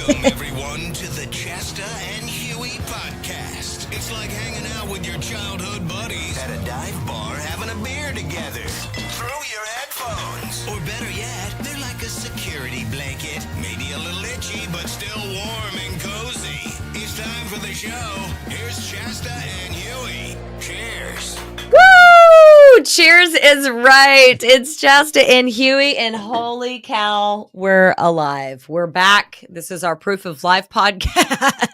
Welcome, everyone, to the Chasta and Huey podcast. It's like hanging out with your childhood buddies at a dive bar having a beer together. Throw your headphones. Or better yet, they're like a security blanket. Maybe a little itchy, but still warm and cozy. It's time for the show. Here's Chasta and Huey. Cheers. Woo! Cheers is right. It's Chasta and Huey, and holy cow, we're alive. We're back. This is our Proof of Life podcast.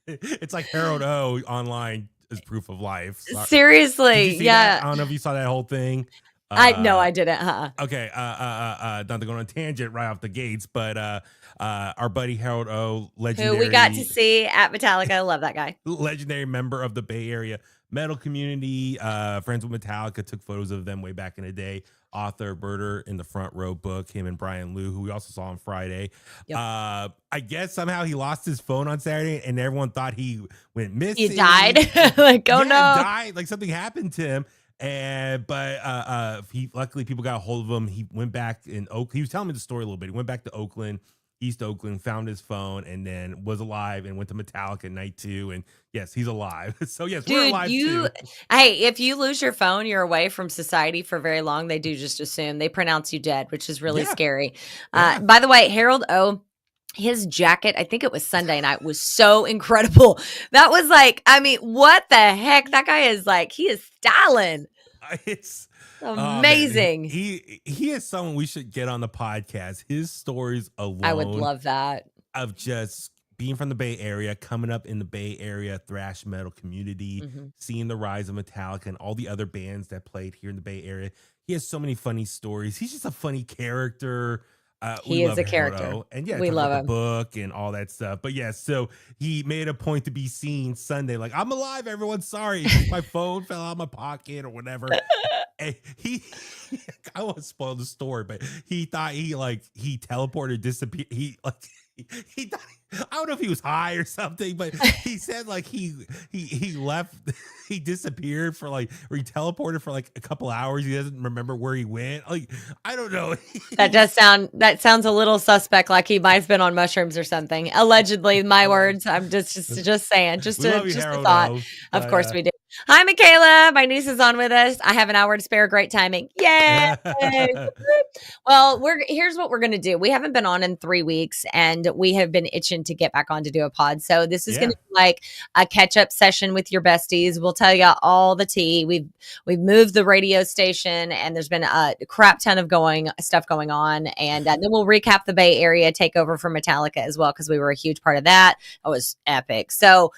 It's like Harold O online is proof of life. Seriously, Did you see that? I don't know if you saw that whole thing. No, I didn't. Okay. Not to go on a tangent right off the gates, but our buddy Harold O, legendary, Who we got to see at Metallica. I love that guy. Legendary member of the Bay Area metal community, friends with Metallica, took photos of them way back in the day. Author Birder in the Front Row book, him and Brian Liu, who we also saw on Friday. Yep. I guess somehow he lost his phone on Saturday and everyone thought he went missing. He died. Like, oh no. Died. Like something happened to him. But he luckily people got a hold of him. He went back in Oakland. He was telling me the story a little bit. He went back to Oakland, East Oakland, found his phone, and then was alive and went to Metallica night 2. And yes, he's alive. So yes, Dude, we're alive too. Hey, if you lose your phone, you're away from society for very long. They do just assume they pronounce you dead, which is really scary. Yeah. By the way, Harold O, his jacket, I think it was Sunday night, was so incredible. That was like, I mean, what the heck? That guy is like, he is styling. It's amazing. He is someone we should get on the podcast. His stories alone, I would love that. Of just being from the Bay Area, coming up in the Bay Area thrash metal community, seeing the rise of Metallica and all the other bands that played here in the Bay Area. He has so many funny stories. He's just a funny character. He is a character. And we love him. The book and all that stuff. But yeah, so he made a point to be seen Sunday. Like, I'm alive, everyone. Sorry. My phone fell out of my pocket or whatever. And I won't spoil the story, but he thought he teleported, disappeared. He thought, I don't know if he was high or something, but he said like he left, he disappeared for like, or he teleported for like a couple hours. He doesn't remember where he went. Like, I don't know. That sounds a little suspect, like he might have been on mushrooms or something. Allegedly, my words. I'm just saying, just a thought. Of course we do. Hi, Michaela. My niece is on with us. I have an hour to spare. Great timing. Yay. Well, here's what we're going to do. We haven't been on in 3 weeks and we have been itching to get back on to do a pod. So this is going to be like a catch up session with your besties. We'll tell you all the tea. We've moved the radio station and there's been a crap ton of stuff going on. And then we'll recap the Bay Area takeover for Metallica as well, because we were a huge part of that. It was epic. So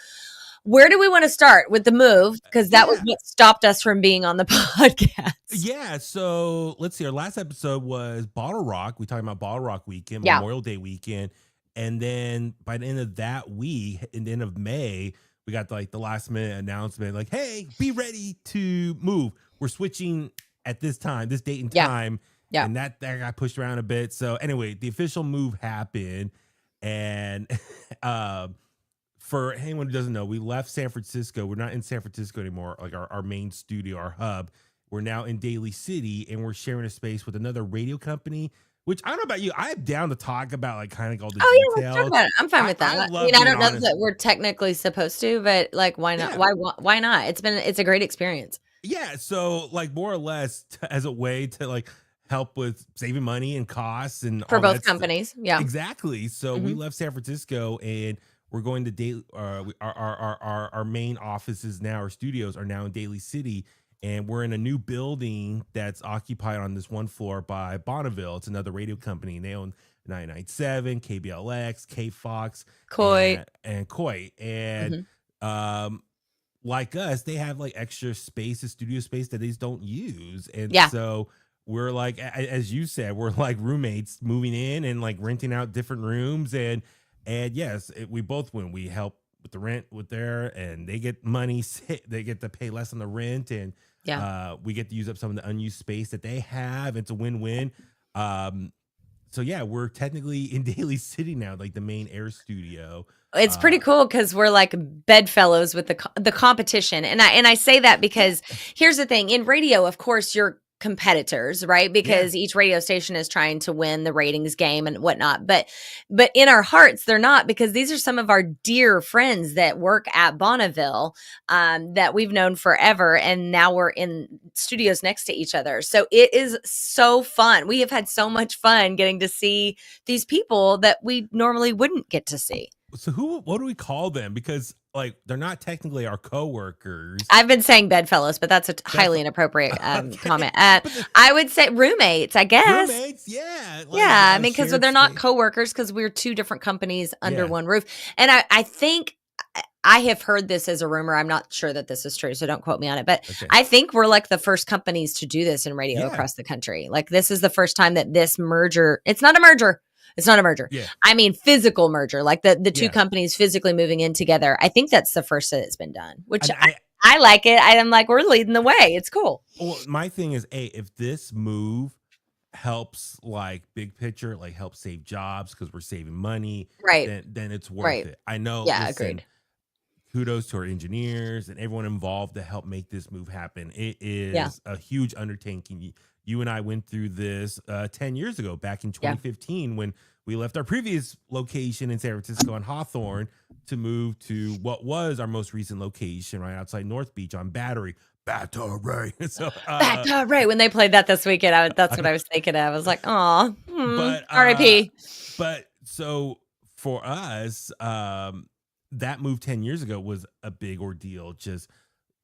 where do we want to start with the move? Because that was what stopped us from being on the podcast. Yeah. So let's see. Our last episode was Bottle Rock. We talked about Bottle Rock weekend, Memorial Day weekend. And then by the end of that week, in the end of May, we got like the last minute announcement like, hey, be ready to move. We're switching at this time, this date and time. Yeah. And that got pushed around a bit. So anyway, the official move happened. And for anyone who doesn't know, we left San Francisco. We're not in San Francisco anymore, like our main studio, our hub. We're now in Daly City, and we're sharing a space with another radio company, which I don't know about you. I'm down to talk about like kind of all the details. Let's talk about it. I'm fine with that. I don't know that we're technically supposed to, but like, why not? Yeah. Why not? It's a great experience. Yeah. So like more or less as a way to like help with saving money and costs and for all both companies. Yeah, exactly. So we left San Francisco and we're going to Daly. Our main offices now, our studios are now in Daly City, and we're in a new building that's occupied on this one floor by Bonneville. It's another radio company. And they own 997, KBLX, KFox, Koi, and Koi. And like us, they have like extra space, studio space that they just don't use. And so we're like, as you said, we're like roommates moving in and like renting out different rooms. And yes, we both win. We help with the rent with there, and they get money. They get to pay less on the rent, and we get to use up some of the unused space that they have. It's a win-win. So yeah, we're technically in Daly City now, like the main air studio. It's pretty cool because we're like bedfellows with the competition, and I say that because here's the thing: in radio, of course, you're competitors, right? Because each radio station is trying to win the ratings game and whatnot. But in our hearts, they're not, because these are some of our dear friends that work at Bonneville that we've known forever. And now we're in studios next to each other. So it is so fun. We have had so much fun getting to see these people that we normally wouldn't get to see. So what do we call them? Because like they're not technically our coworkers. I've been saying bedfellows, but that's a highly inappropriate comment. I would say roommates, I guess. Roommates, yeah. I mean, because they're not coworkers, because we're two different companies under one roof. And I think I have heard this as a rumor. I'm not sure that this is true, so don't quote me on it. But I think we're like the first companies to do this in radio across the country. Like, this is the first time that this merger, it's not a merger. It's not a merger. Yeah. I mean, physical merger, like the two companies physically moving in together. I think that's the first that it's been done, which I like it. I'm like, we're leading the way. It's cool. Well, my thing is, if this move helps, like big picture, like help save jobs because we're saving money, right? Then it's worth it. I know. Yeah, agreed. Kudos to our engineers and everyone involved to help make this move happen. It is a huge undertaking. You and I went through this 10 years ago, back in 2015, when we left our previous location in San Francisco on Hawthorne to move to what was our most recent location right outside North Beach on Battery. So, Battery. When they played that this weekend, that's what I was thinking of. I was like, oh, R.I.P. But so for us, that move 10 years ago was a big ordeal. Just,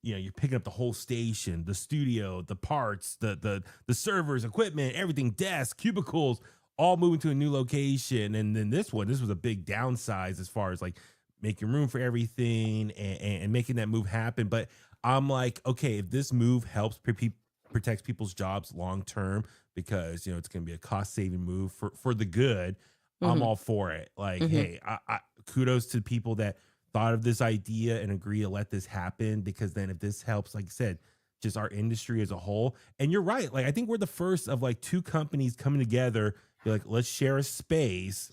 you're picking up the whole station, the studio, the parts, the servers, equipment, everything, desks, cubicles, all moving to a new location. And then this was a big downsize as far as like making room for everything and making that move happen. But I'm like, okay, if this move helps protects people's jobs long term, because it's going to be a cost saving move for the good, I'm all for it. Like, hey, I kudos to people that thought of this idea and agree to let this happen, because then if this helps, like I said, just our industry as a whole. And you're right. Like, I think we're the first of like two companies coming together, be like, let's share a space.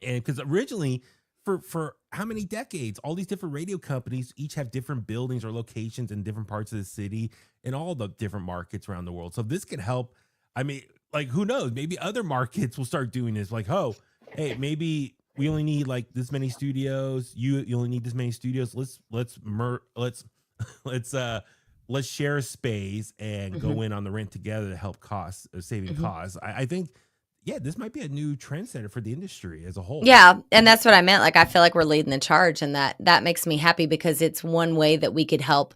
And because originally for how many decades, all these different radio companies each have different buildings or locations in different parts of the city and all the different markets around the world. So if this could help, I mean, like, who knows, maybe other markets will start doing this. Like, oh, hey, maybe we only need like this many studios. You only need this many studios. Let's share a space and go in on the rent together to help saving costs. I think, this might be a new trend center for the industry as a whole. Yeah, and that's what I meant. Like, I feel like we're leading the charge, and that makes me happy, because it's one way that we could help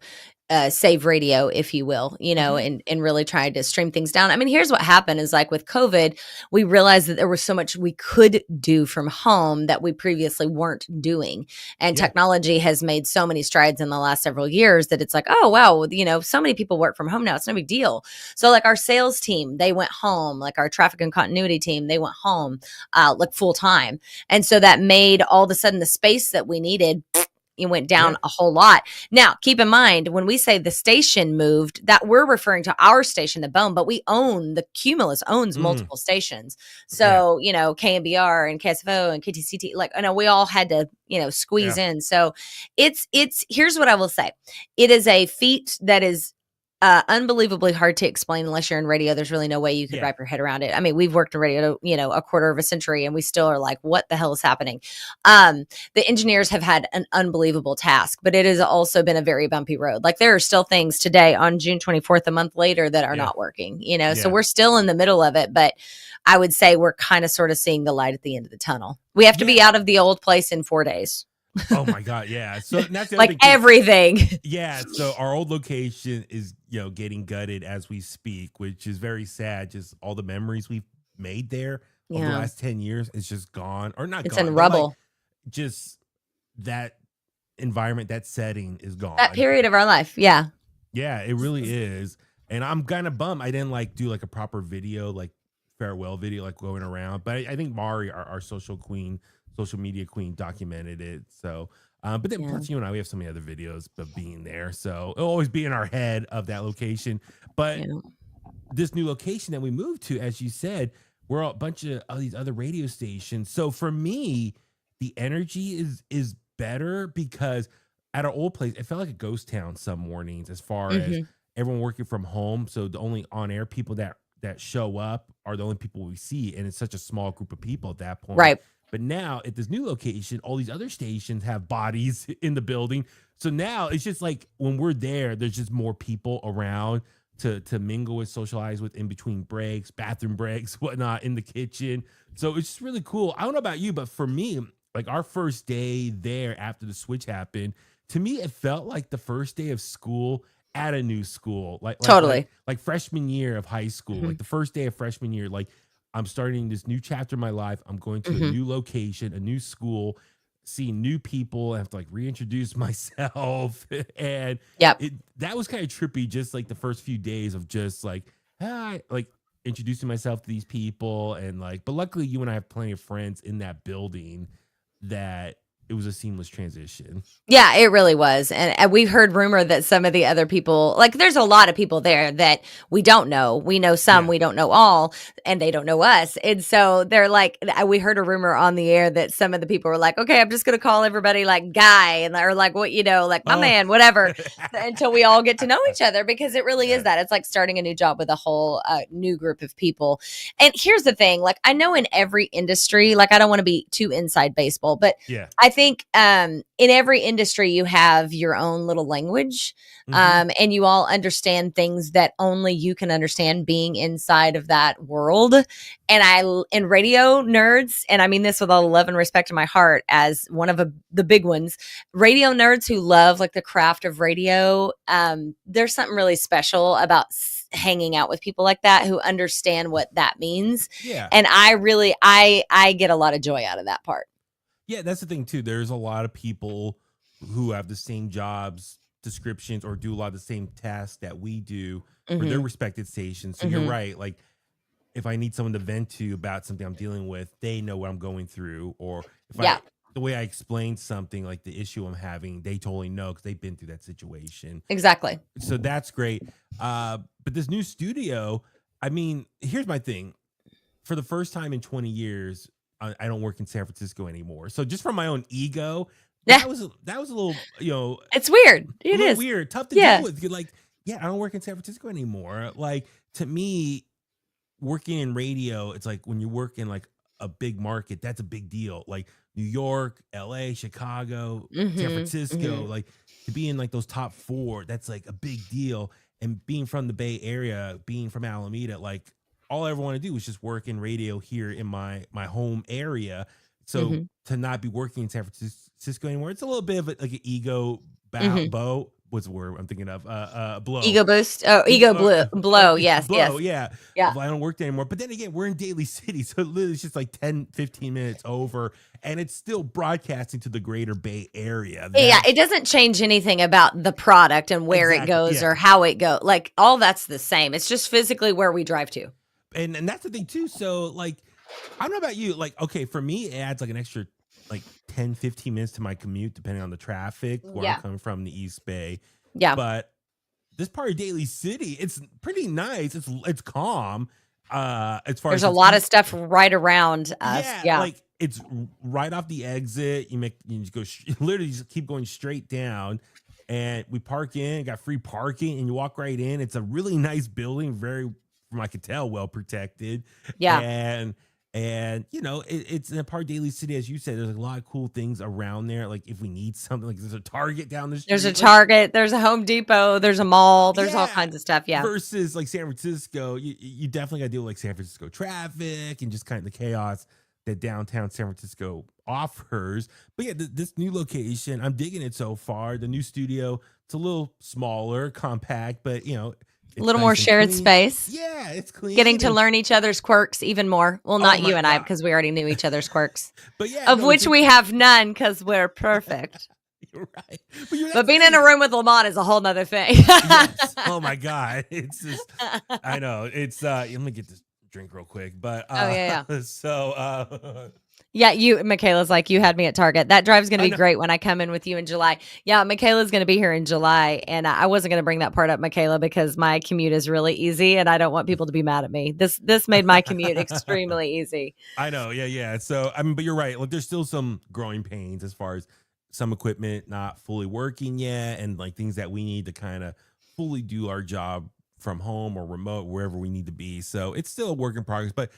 save radio, if you will, and really try to stream things down. I mean, here's what happened is, like, with COVID, we realized that there was so much we could do from home that we previously weren't doing. And technology has made so many strides in the last several years that it's like, oh, wow, so many people work from home now. It's no big deal. So like our sales team, they went home, like our traffic and continuity team, they went home like full time. And so that made all of a sudden the space that we needed, it went down a whole lot. Now, keep in mind, when we say the station moved, that we're referring to our station, the Bone, but the Cumulus owns multiple stations. So, KMBR and KSFO and KTCT, like, I know we all had to, squeeze in. So it's, here's what I will say. It is a feat that is unbelievably hard to explain unless you're in radio. There's really no way you could wrap your head around it. I mean, we've worked in radio, a quarter of a century, and we still are like, what the hell is happening? The engineers have had an unbelievable task, but it has also been a very bumpy road. Like, there are still things today on June 24th, a month later, that are not working, so we're still in the middle of it, but I would say we're kind of sort of seeing the light at the end of the tunnel. We have to be out of the old place in 4 days. Oh my God. Yeah. So that's the like other thing, everything. Yeah. So our old location is, getting gutted as we speak, which is very sad. Just all the memories we've made there over the last 10 years is just gone, or not. It's gone, in rubble. Like, just that environment, that setting is gone. That period of our life. Yeah. Yeah, it really is. And I'm kind of bummed I didn't do like a proper video, like farewell video, like going around. But I think Mari, our social media queen, documented it. So, but then plus you and I, we have so many other videos of being there. So it'll always be in our head of that location. But this new location that we moved to, as you said, we're a bunch of these other radio stations. So for me, the energy is better, because at our old place, it felt like a ghost town some mornings, as far as everyone working from home. So the only on-air people that show up are the only people we see. And it's such a small group of people at that point. Right. But now at this new location, all these other stations have bodies in the building. So now it's just like when we're there, there's just more people around to mingle with, socialize with in between breaks, bathroom breaks, whatnot, in the kitchen. So it's just really cool. I don't know about you, but for me, like our first day there after the switch happened, to me, it felt like the first day of school at a new school, Totally. like freshman year of high school, like the first day of freshman year, like I'm starting this new chapter in my life. I'm going to a new location, a new school, seeing new people. I have to like reintroduce myself. And that was kind of trippy, just like the first few days of just like, like introducing myself to these people. And like, but luckily you and I have plenty of friends in that building that it was a seamless transition. Yeah, it really was. And we heard rumor that some of the other people, like there's a lot of people there that we don't know. We know some, we don't know all, and they don't know us. And so they're like, we heard a rumor on the air that some of the people were like, okay, I'm just going to call everybody like guy and or like what, like my man, whatever, until we all get to know each other, because it really is that. It's like starting a new job with a whole new group of people. And here's the thing, like I know in every industry, like I don't want to be too inside baseball, but I think in every industry you have your own little language, and you all understand things that only you can understand being inside of that world. And in radio nerds, and I mean this with all the love and respect in my heart as one of the big ones, radio nerds who love like the craft of radio, there's something really special about hanging out with people like that who understand what that means. And I get a lot of joy out of that part. Yeah, that's the thing too. There's a lot of people who have the same jobs descriptions or do a lot of the same tasks that we do for their respected stations. So you're right. Like if I need someone to vent to about something I'm dealing with, they know what I'm going through. Or if the way I explain something, like the issue I'm having, they totally know because they've been through that situation. Exactly. So that's great. But this new studio, I mean, here's my thing. For the first time in 20 years, I don't work in San Francisco anymore. So just from my own ego, that was a little, it's weird. It is weird, tough to deal with. You're like, I don't work in San Francisco anymore. Like to me, working in radio, it's like when you work in like a big market, that's a big deal. Like New York, LA, Chicago, San Francisco, like to be in like those top 4, that's like a big deal. And being from the Bay Area, being from Alameda, like all I ever want to do is just work in radio here in my home area. So to not be working in San Francisco anymore, it's a little bit of like an ego bow. What's the word I'm thinking of? Blow. Ego boost. Oh, ego blow. Yes. Blow, yeah. Well, I don't work there anymore. But then again, we're in Daly City. So literally it's just like 10, 15 minutes over. And it's still broadcasting to the greater Bay Area. It doesn't change anything about the product and where it goes or how it goes. Like all that's the same. It's just physically where we drive to. And that's the thing too. So like, I don't know about you. Like, okay, for me, it adds like an extra like 10, 15 minutes to my commute, depending on the traffic where I'm coming from, the East Bay. Yeah. But this part of Daly City, it's pretty nice. It's calm. As far there's as a lot of stuff right around us. Yeah. Like it's right off the exit. You just go literally just keep going straight down. And we park in, got free parking, and you walk right in. It's a really nice building, very, from I could tell, well protected. Yeah. And it's in a part of Daly City, as you said, there's a lot of cool things around there. Like if we need something, like there's a Target down the street. There's a Target, there's a Home Depot, there's a mall, there's all kinds of stuff. Yeah. Versus like San Francisco, you definitely got to deal with like San Francisco traffic and just kind of the chaos that downtown San Francisco offers. But yeah, this new location, I'm digging it so far. The new studio, it's a little smaller, compact, but a little more shared space. Yeah, it's clean. Getting to learn each other's quirks even more. Well, not you and I, because we already knew each other's quirks. But of which we have none because we're perfect. You're right. But being in a room with Lamont is a whole nother thing. Yes. Oh my God. It's just, I know. It's, let me get this drink real quick. But, so, yeah, Michaela's like, you had me at Target. That drive's going to be great when I come in with you in July. Yeah, Michaela's going to be here in July. And I wasn't going to bring that part up, Michaela, because my commute is really easy and I don't want people to be mad at me. This made my commute extremely easy. I know. Yeah. So, I mean, but you're right. Like there's still some growing pains as far as some equipment not fully working yet and like things that we need to kind of fully do our job from home or remote, wherever we need to be. So it's still a work in progress, but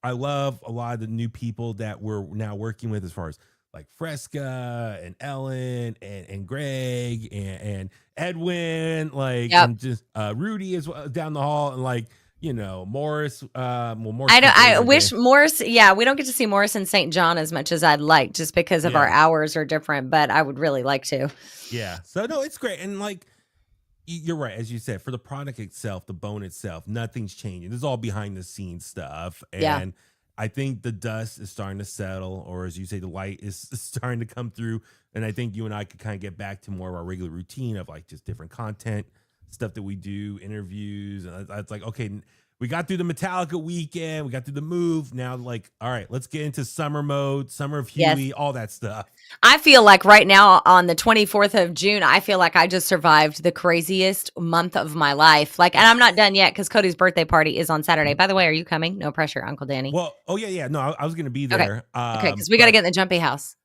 I love a lot of the new people that we're now working with, as far as like Fresca and Ellen and Greg and Edwin, like, Yep. and just Rudy as well down the hall, and like, Morris. Morris. I wish Morris. Yeah, we don't get to see Morris and St. John as much as I'd like, just because of our hours are different. But I would really like to. Yeah. So no, it's great, and like, you're right, as you said, for the product itself, the bone itself, nothing's changing. This is all behind the scenes stuff, and I think the dust is starting to settle, or as you say, the light is starting to come through. And I think you and I could kind of get back to more of our regular routine of like just different content stuff that we do, interviews, and it's like, okay, we got through the Metallica weekend, we got through the move. Now, like, all right, let's get into summer mode, summer of Huey, all that stuff. I feel like right now on the 24th of June, I feel like I just survived the craziest month of my life. Like, and I'm not done yet because Cody's birthday party is on Saturday. By the way, are you coming? No pressure, Uncle Danny. Well, yeah. No, I was going to be there. Okay, because we got to get in the Jumpy House.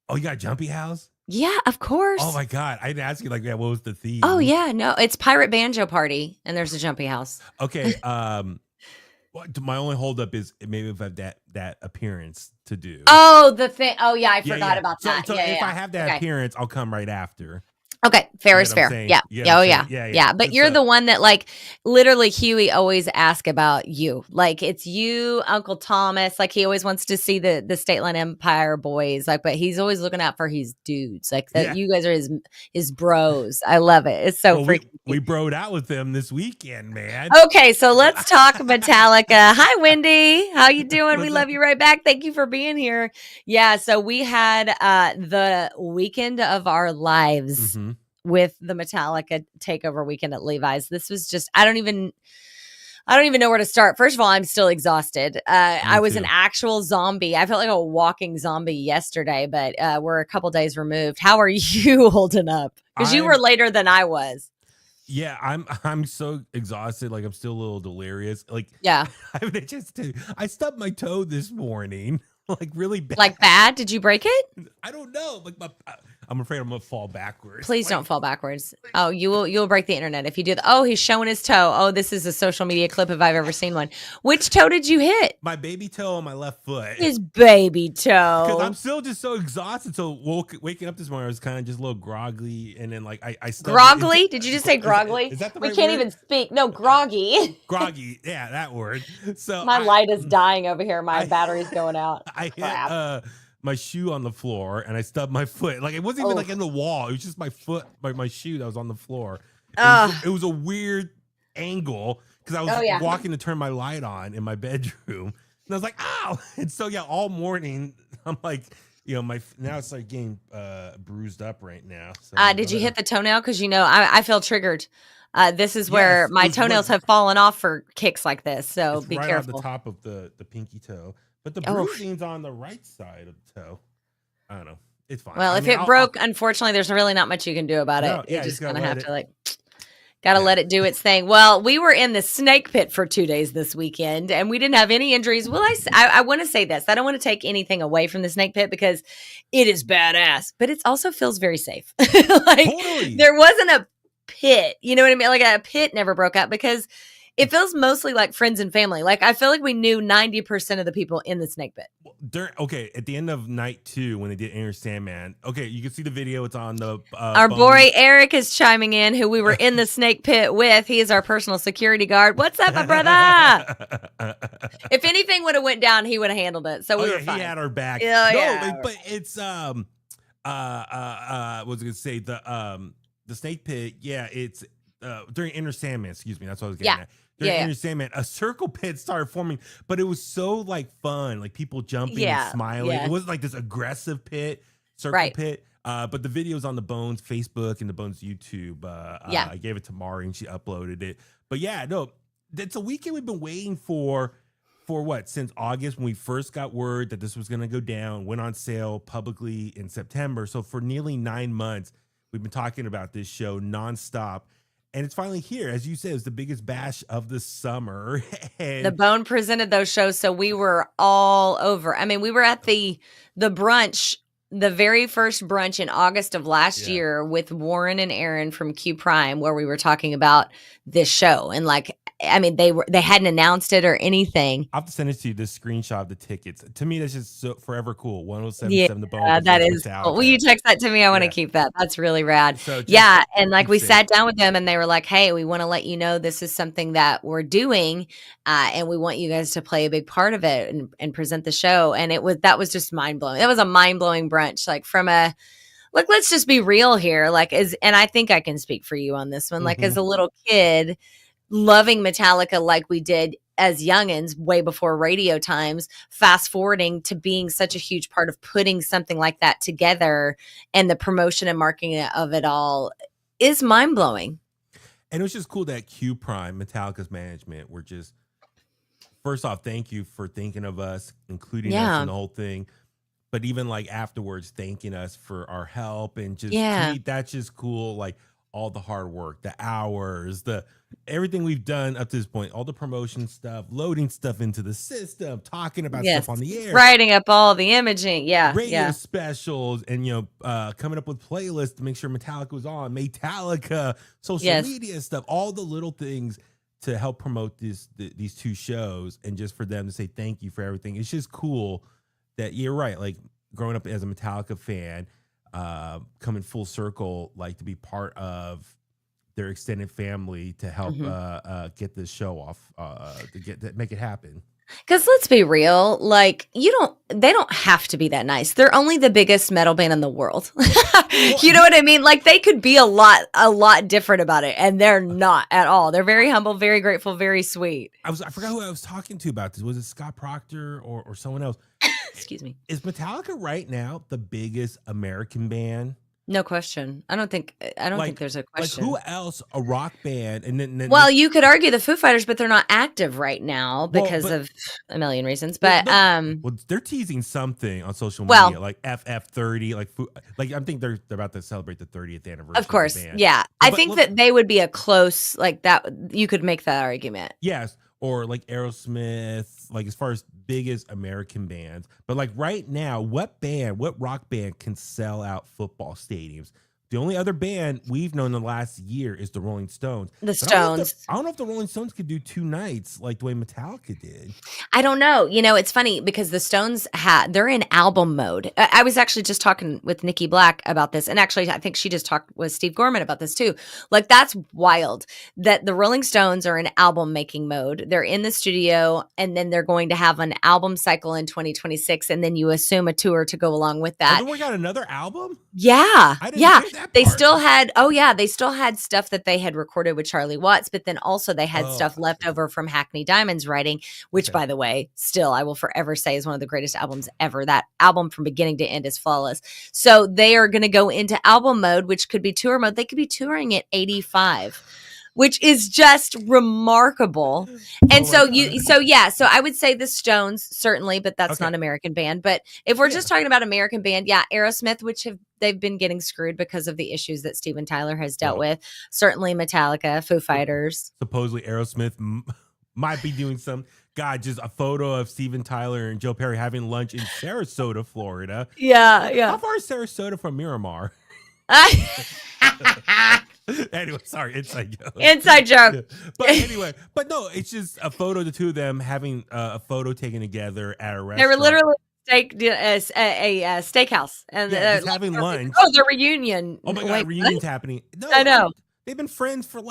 Oh, you got a Jumpy House? Yeah, of course. Oh my God. I didn't ask you, like, what was the theme? Oh yeah, no, it's Pirate Banjo Party and there's a Jumpy House. Okay. My only holdup is maybe if I have that appearance to do. Oh, the thing. Oh yeah, I forgot about that. So if I have that appearance, I'll come right after. Okay, fair is fair. Yeah. Yeah. But you're the one that, like, literally Huey always asks about you. Like, it's you, Uncle Thomas. Like, he always wants to see the State Line Empire boys. Like, but he's always looking out for his dudes. Like, that you guys are his bros. I love it. It's so freaking. We broed out with them this weekend, man. Okay, so let's talk Metallica. Hi, Wendy. How you doing? We love you right back. Thank you for being here. Yeah, so we had the weekend of our lives. Mm-hmm. With the Metallica takeover weekend at Levi's. This was just, I don't even know where to start. First of all, I'm still exhausted. I was an actual zombie. I felt like a walking zombie yesterday, but we're a couple days removed. How are you holding up? Because you were later than I was. Yeah, I'm so exhausted. Like, I'm still a little delirious. Like, yeah, I stubbed my toe this morning. Like, really bad. Like, bad? Did you break it? I don't know. Like, I'm afraid I'm gonna fall backwards. Please don't fall backwards. Oh, you'll break the internet if you do that. Oh, he's showing his toe. Oh, this is a social media clip if I've ever seen one. Which toe did you hit? My baby toe on my left foot. His baby toe. Because I'm still just so exhausted. So waking up this morning, I was kind of just a little groggy, and then like I groggy. Did you just say groggy? Is that the right word? We can't even speak. No, groggy. Groggy. Yeah, that word. So my light is dying over here. My battery's going out. I hit my shoe on the floor, and I stubbed my foot. Like, it wasn't even like in the wall. It was just my foot, my shoe that was on the floor. It was a weird angle because I was walking to turn my light on in my bedroom, and I was like, "Ow!" And so all morning I'm like, now it's like getting bruised up right now. So, did you hit the toenail? Because I feel triggered. This is where my toenails have fallen off for kicks like this. So be careful. On the top of the pinky toe. But the bruising's on the right side of the toe. I don't know. It's fine. Well, if it broke, unfortunately, there's really not much you can do about it. You're just going to have to let it do its thing. Well, we were in the snake pit for 2 days this weekend, and we didn't have any injuries. Well, I want to say this. I don't want to take anything away from the snake pit because it is badass, but it also feels very safe. Totally. There wasn't a pit. You know what I mean? Like, a pit never broke out because it feels mostly like friends and family. Like, I feel like we knew 90% of the people in the snake pit. At the end of night 2, when they did Enter Sandman, you can see the video. It's on the our boy Eric is chiming in, who we were in the snake pit with. He is our personal security guard. What's up, my brother? If anything would have went down, he would have handled it. So we were fine. He had our back. But it's what was I gonna say? The snake pit. Yeah, it's during Enter Sandman. Excuse me. That's what I was getting at. During Enter Sandman, a circle pit started forming, but it was so like fun, like people jumping and smiling. It wasn't like this aggressive circle pit. But the video's on the Bones Facebook and the Bones YouTube. I gave it to Mari and she uploaded it. But it's a weekend we've been waiting for what, since August, when we first got word that this was going to go down, went on sale publicly in September. So for nearly 9 months, we've been talking about this show nonstop. And it's finally here. As you said, it's the biggest bash of the summer. And the Bone presented those shows, so we were all over. I mean, we were at the brunch the very first brunch in August of last year with Warren and Aaron from Q Prime, where we were talking about this show. And like, I mean, they hadn't announced it or anything. I'll have to send it to you, this screenshot of the tickets. To me, that's just so forever cool. 107.7 The Bone. That is cool. Will you text that to me? I want to keep that. That's really rad. So and like we sat down with them and they were like, hey, we want to let you know this is something that we're doing, and we want you guys to play a big part of it and present the show. And that was just mind-blowing. That was a mind-blowing brunch. Like let's just be real here. Like and I think I can speak for you on this one. Like as a little kid, loving Metallica like we did as youngins way before radio times, fast forwarding to being such a huge part of putting something like that together, and the promotion and marketing of it all is mind-blowing. And it was just cool that Q Prime, Metallica's management, were just, first off, thank you for thinking of us, including us in the whole thing. But even like afterwards, thanking us for our help, and just to me, that's just cool. Like all the hard work, the hours, everything we've done up to this point, all the promotion stuff, loading stuff into the system, talking about stuff on the air, writing up all the imaging, radio specials, and coming up with playlists to make sure Metallica was on, Metallica, social media stuff, all the little things to help promote these two shows, and just for them to say thank you for everything. It's just cool that you're right. Like growing up as a Metallica fan, coming full circle, like to be part of their extended family to help get this show off, to make it happen. Because let's be real, like they don't have to be that nice. They're only the biggest metal band in the world. You know what I mean? Like they could be a lot different about it, and they're not at all. They're very humble, very grateful, very sweet. I forgot who I was talking to about this. Was it Scott Proctor or someone else? Excuse me. Is Metallica right now the biggest American band? No question. I don't think there's a question. Like who else? A rock band, and then well, you could argue the Foo Fighters, but they're not active right now because of a million reasons. But they're teasing something on social media, like FF30, like I think they're about to celebrate the 30th anniversary. Of course, I think that they would be a close like that. You could make that argument. Yes. Or like Aerosmith, like as far as biggest American bands. But like right now, what rock band can sell out football stadiums? The only other band we've known in the last year is the Rolling Stones. The Stones. I don't know if the Rolling Stones could do 2 nights like the way Metallica did. I don't know. It's funny because the Stones they're in album mode. I was actually just talking with Nikki Black about this. And actually, I think she just talked with Steve Gorman about this too. Like that's wild that the Rolling Stones are in album making mode. They're in the studio, and then they're going to have an album cycle in 2026. And then you assume a tour to go along with that. Oh, we got another album? Yeah. I didn't hear that. They still had stuff that they had recorded with Charlie Watts, but then also they had stuff left over from Hackney Diamond's writing, which by the way, still I will forever say is one of the greatest albums ever. That album from beginning to end is flawless. So they are going to go into album mode, which could be tour mode. They could be touring at 85. Which is just remarkable. And so I would say the Stones certainly, but that's not an American band. But if we're just talking about American band, Aerosmith, they've been getting screwed because of the issues that Steven Tyler has dealt with. Certainly Metallica, Foo Fighters. Supposedly Aerosmith might be doing just a photo of Steven Tyler and Joe Perry having lunch in Sarasota, Florida. Yeah. How far is Sarasota from Miramar? Anyway, sorry, inside joke. Yeah. But anyway, no, it's just a photo of the two of them having a photo taken together at a restaurant. They were literally a steakhouse, and just having lunch. Oh, the reunion! Oh my god, reunion's happening. No, I know. They've been friends for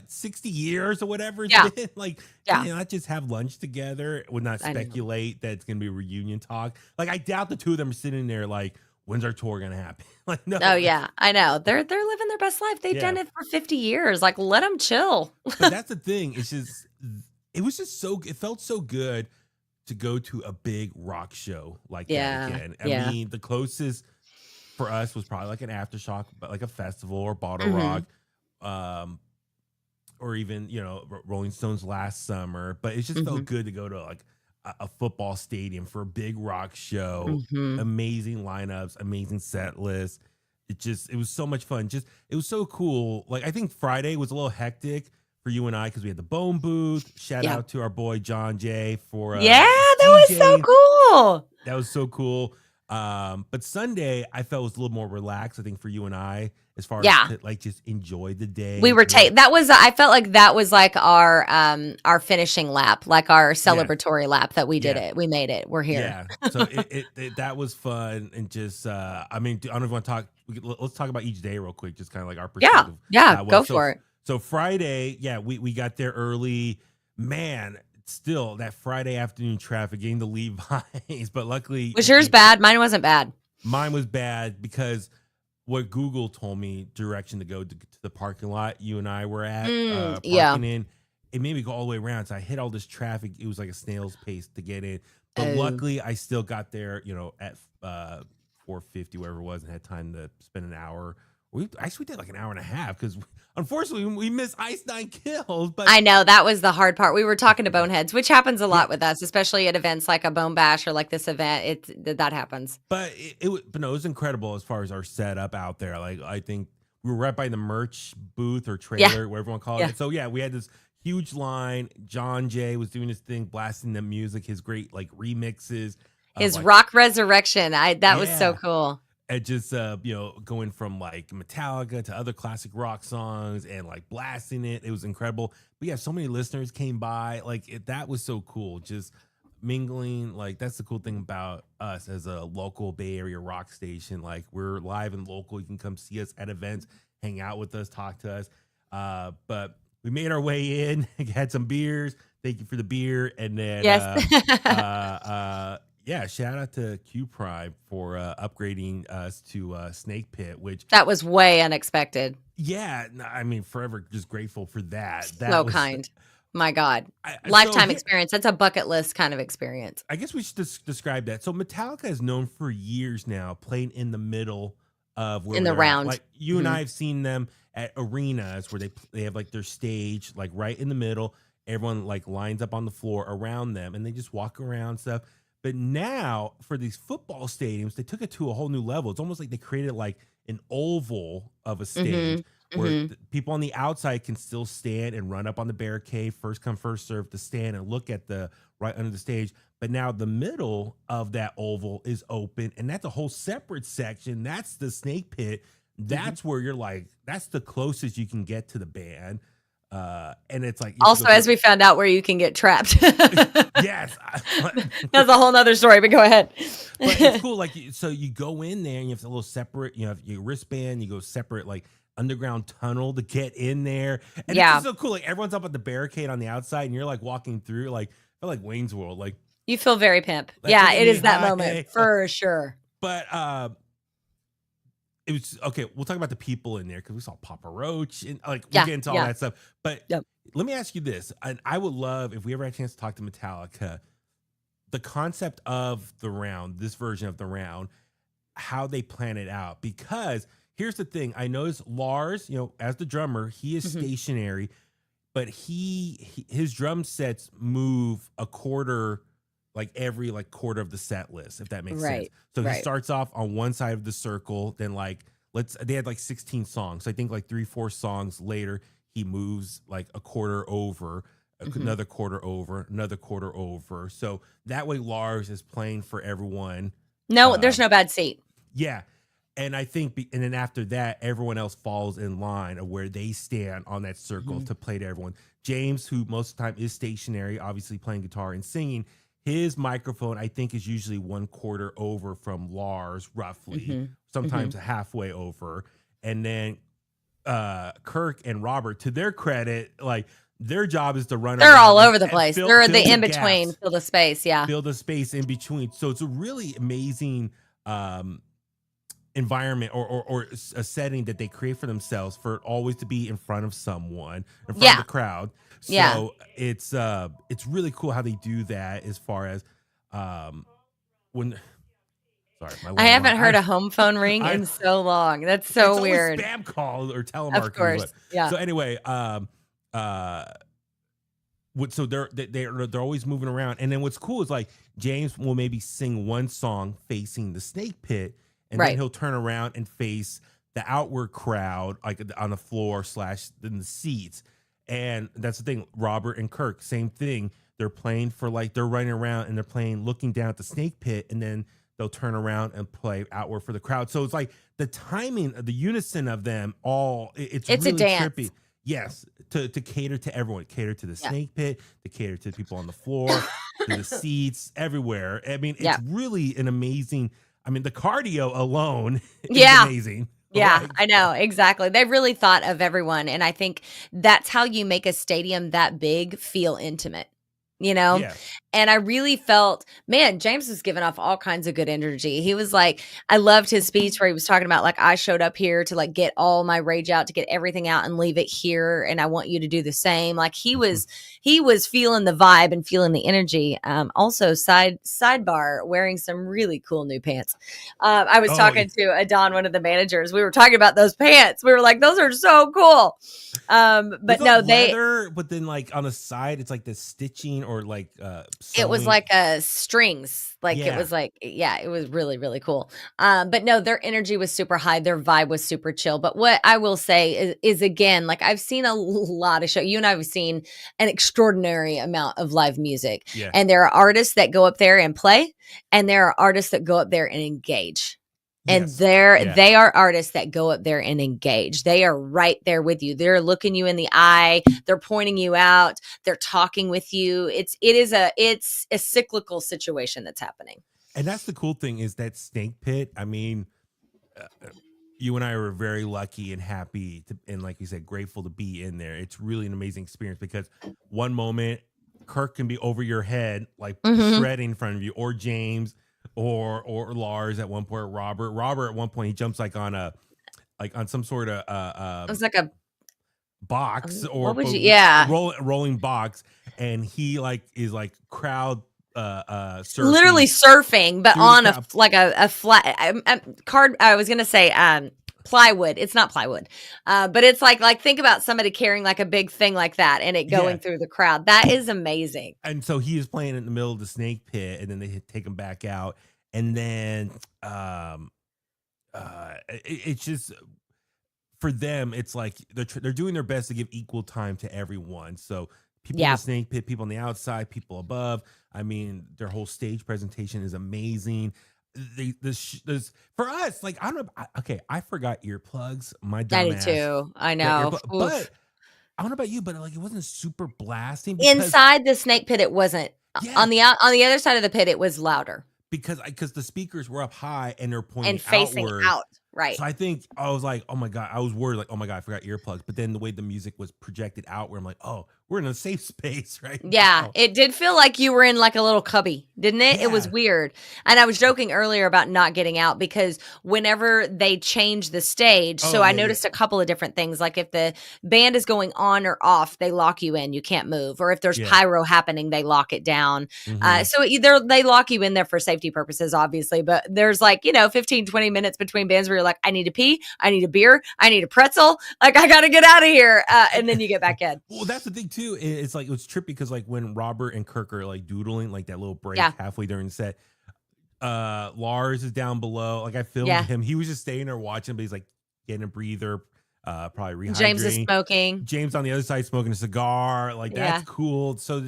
60 years or whatever. Yeah. Can you not just have lunch together? Would not speculate that it's gonna be a reunion talk. Like I doubt the two of them are sitting there like, when's our tour gonna happen? Like, no. Oh yeah, I know. They're living their best life. They've done it for 50 years. Like, let them chill. But that's the thing. It felt so good to go to a big rock show like that again. I mean, the closest for us was probably like an Aftershock, but like a festival or Bottle Rock, or even Rolling Stones last summer. But it just felt good to go to like a football stadium for a big rock show. Amazing lineups, amazing set list. It was so much fun. It was so cool. Like I think Friday was a little hectic for you and I because we had the Bone booth. Shout out to our boy John Jay for that was so cool. That was so cool. But Sunday I felt was a little more relaxed. I think for you and I, as far as to, like, just enjoy the day. We were that was I felt like that was like our finishing lap, like our celebratory lap that we did it. We made it. We're here. Yeah. So that was fun. And just I mean, I don't know if you want to talk. Let's talk about each day real quick, just kind of like our perspective. Yeah, go for it. So Friday, we got there early. Man, still that Friday afternoon traffic getting the Levi's, but luckily was yours bad? Mine wasn't bad. Mine was bad because what Google told me direction to go to the parking lot you and I were at parking in, it made me go all the way around. So I hit all this traffic. It was like a snail's pace to get in, but luckily I still got there, at 4:50, whatever it was, and had time to spend an hour. We did like an hour and a half because unfortunately we missed Ice 9 Kills. But I know that was the hard part. We were talking to boneheads, which happens a lot with us, especially at events like a Bone Bash or like this event. That happens. But it was incredible as far as our setup out there. Like, I think we were right by the merch booth or trailer, whatever you want to call it. So we had this huge line. John Jay was doing his thing, blasting the music, his great like remixes, his rock resurrection. That was so cool. And just going from like Metallica to other classic rock songs and like blasting it. It was incredible. But yeah, so many listeners came by. Like that was so cool. Just mingling. Like that's the cool thing about us as a local Bay Area rock station. Like we're live and local. You can come see us at events, hang out with us, talk to us. But we made our way in, had some beers. Thank you for the beer. And then shout out to Q Prime for upgrading us to Snake Pit, which that was way unexpected. Yeah, I mean, forever just grateful for that. That so was kind. My God, lifetime experience. That's a bucket list kind of experience. I guess we should describe that. So Metallica is known for years now, playing in the middle of where in the round. Like you and I have seen them at arenas where they have like their stage like right in the middle. Everyone like lines up on the floor around them, and they just walk around stuff. But now for these football stadiums, they took it to a whole new level. It's almost like they created like an oval of a stage where people on the outside can still stand and run up on the barricade, first come, first serve to stand and look at the right under the stage. But now the middle of that oval is open, and that's a whole separate section. That's the Snake Pit. That's where you're like, that's the closest you can get to the band. And it's like also as we found out where you can get trapped. Yes, that's a whole nother story, but go ahead. But it's cool, like so you go in there and you have a little separate, you have your wristband, you go separate like underground tunnel to get in there, and it's just so cool. Like everyone's up at the barricade on the outside, and you're like walking through, like I feel like Wayne's World. Like you feel very pimp. Like, yeah, it is that moment for sure. But it was okay. We'll talk about the people in there because we saw Papa Roach and like we'll get into all that stuff. But let me ask you this: and I would love if we ever had a chance to talk to Metallica, the concept of the round, this version of the round, how they plan it out. Because here's the thing: I noticed Lars, as the drummer, he is stationary, but his drum sets move a quarter. Like every quarter of the set list, if that makes sense. So he starts off on one side of the circle, then they had like 16 songs. So I think like 3-4 songs later, he moves like a quarter over, another quarter over, another quarter over. So that way Lars is playing for everyone. No, there's no bad seat. Yeah. And I think, and then after that, everyone else falls in line of where they stand on that circle to play to everyone. James, who most of the time is stationary, obviously playing guitar and singing, his microphone, I think, is usually one quarter over from Lars, roughly, sometimes halfway over. And then Kirk and Robert, to their credit, like their job is to run. They're all over the place. They're the in between, fill the space. Yeah, fill the space in between. So it's a really amazing environment or a setting that they create for themselves for it always to be in front of someone, in front of the crowd. So it's really cool how they do that as far as when. Sorry, I haven't heard a home phone ring in so long. That's so weird. Spam call or telemarketing. Of course, yeah. So anyway, so they're always moving around, and then what's cool is like James will maybe sing one song facing the Snake Pit, and then he'll turn around and face the outward crowd, like on the floor / in the seats. And that's the thing. Robert and Kirk, same thing. They're playing for they're running around and they're playing, looking down at the Snake Pit, and then they'll turn around and play outward for the crowd. So it's like the timing, the unison of them all, it's It's a really dance. trippy. Yes, to cater to everyone, cater to the snake pit, to cater to the people on the floor, to the seats, everywhere. I mean, it's really an amazing. I mean, the cardio alone is amazing. Yeah, I know. Exactly. They really thought of everyone. And I think that's how you make a stadium that big feel intimate, you know? Yeah. And I really felt, man, James was giving off all kinds of good energy. He was like, I loved his speech where he was talking about like, I showed up here to like get all my rage out, to get everything out and leave it here. And I want you to do the same. Like he was feeling the vibe and feeling the energy. Also sidebar, wearing some really cool new pants. I was talking to Adon, one of the managers. We were talking about those pants. We were like, those are so cool. But no, leather, but then like on the side, it's like the stitching or like, it was like a strings. Like it was like, it was really, really cool. But no, their energy was super high. Their vibe was super chill. But what I will say is again, like I've seen a lot of shows. You and I have seen an extraordinary amount of live music. Yeah. And there are artists that go up there and play, and there are artists that go up there and engage. And they are artists that go up there and engage. They are right there with you. They're looking you in the eye. They're pointing you out. They're talking with you. It's a cyclical situation that's happening. And that's the cool thing is that snake pit. I mean, you and I were very lucky and happy and like you said, grateful to be in there. It's really an amazing experience because one moment Kirk can be over your head, like shredding in front of you, or James. Or Lars at one point, Robert at one point, he jumps like on some sort of it was like a box or rolling box, and he like is like crowd surfing, literally surfing, but on a flat card. I was gonna say plywood. It's not plywood, but it's like think about somebody carrying like a big thing like that and it going through the crowd. That is amazing. And so he is playing in the middle of the snake pit, and then they take him back out, and then it's just for them. It's like they're doing their best to give equal time to everyone. So people in the snake pit, people on the outside, people above. I mean, their whole stage presentation is amazing. For us, like I don't know. Okay, I forgot earplugs. My dumb ass. I do too. I know, but I don't know about you, but like it wasn't super blasting. Inside the snake pit, it wasn't. Yeah. On the other side of the pit, it was louder because the speakers were up high and they're pointing and facing outward. out. Right. So I was like, oh my God, I was worried, like, oh my God, I forgot earplugs. But then the way the music was projected outward, I'm like, oh, we're in a safe space, right? Yeah. now. It did feel like you were in like a little cubby, didn't it? Yeah. It was weird. And I was joking earlier about not getting out because whenever they change the stage, I noticed a couple of different things. Like if the band is going on or off, they lock you in, you can't move. Or if there's pyro happening, they lock it down. So either they lock you in there for safety purposes, obviously, but there's like, 15, 20 minutes between bands where you're like, I need to pee, I need a beer, I need a pretzel, like I gotta get out of here, and then you get back in. Well, that's the thing too. It's like it was trippy because like when Robert and Kirk are like doodling, like that little break halfway during the set, Lars is down below. Like I filmed him. He was just staying there watching, but he's like getting a breather, probably rehydrating. James is smoking. James on the other side smoking a cigar. Like that's cool. So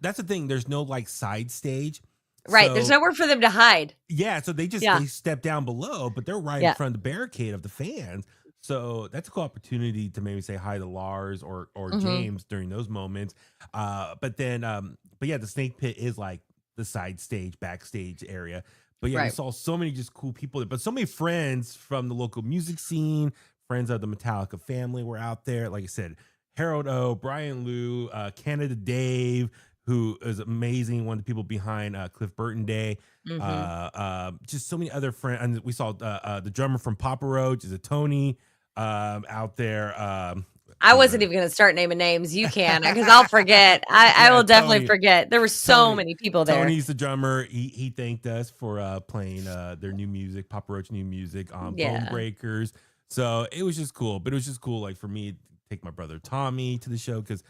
that's the thing. There's no like side stage. Right. So, there's nowhere for them to hide. Yeah. So they they step down below, but they're right in front of the barricade of the fans. So that's a cool opportunity to maybe say hi to Lars or James during those moments. But the snake pit is like the side stage, backstage area. But we saw so many just cool people, but so many friends from the local music scene, friends of the Metallica family were out there. Like I said, Harold O, Brian Liu, Canada Dave, who is amazing, one of the people behind Cliff Burton Day. Just so many other friends. And we saw the drummer from Papa Roach, is a Tony out there. I wasn't even going to start naming names. You can, because I'll forget. I will definitely forget. There were so many people there. Tony's the drummer. He thanked us for playing their new music, Papa Roach new music on Bone Breakers. So it was just cool. But it was just cool, like for me, to take my brother Tommy to the show because